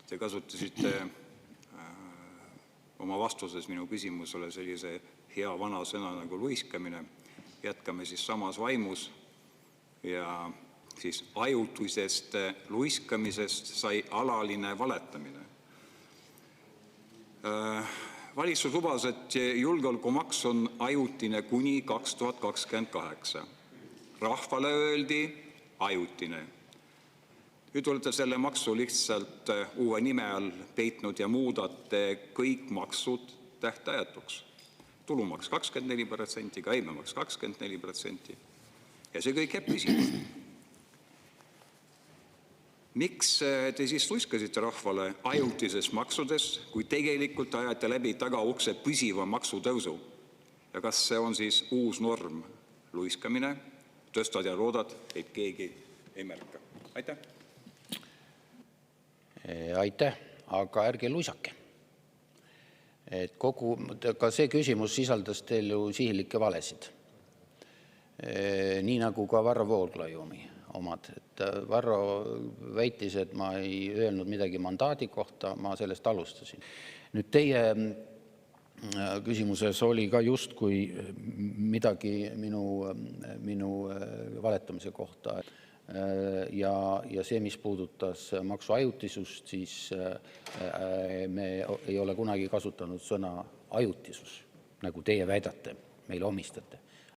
Te kasutasite oma vastuses minu küsimusele sellise hea vana sõna nagu luiskamine. Jätkame siis samas vaimus ja siis ajutisest luiskamisest sai alaline valetamine. Valitsus lubas, et julgeolekumaks on ajutine kuni 2028. Rahvale öeldi ajutine. Nüüd olete selle maksu lihtsalt uue nime all peitnud ja muudate kõik maksud tähtajatuks. Tulumaks 24%, käibemaks 24%. Ja see kõik jääb püsima. Miks te siis luiskasite rahvale ajutises maksudes, kui tegelikult ajate läbi tagaukse püsiva maksutõusu? Ja kas see on siis uus norm? Luiskamine, tõstad ja loodad, et keegi ei märka. Aitäh! Aitäh, aga ärge luisake. Ka see küsimus sisaldas teil ju sihilikke valesid. Nii nagu ka Varro Vooglaiumi omad. Varro väitis, et ma ei öelnud midagi mandaadi kohta, ma sellest alustasin. Nüüd teie küsimuses oli ka justkui midagi minu valetamise kohta. Ja see, mis puudutas maksu ajutisust, siis me ei ole kunagi kasutanud sõna ajutisus, nagu teie väidate, meile omistate.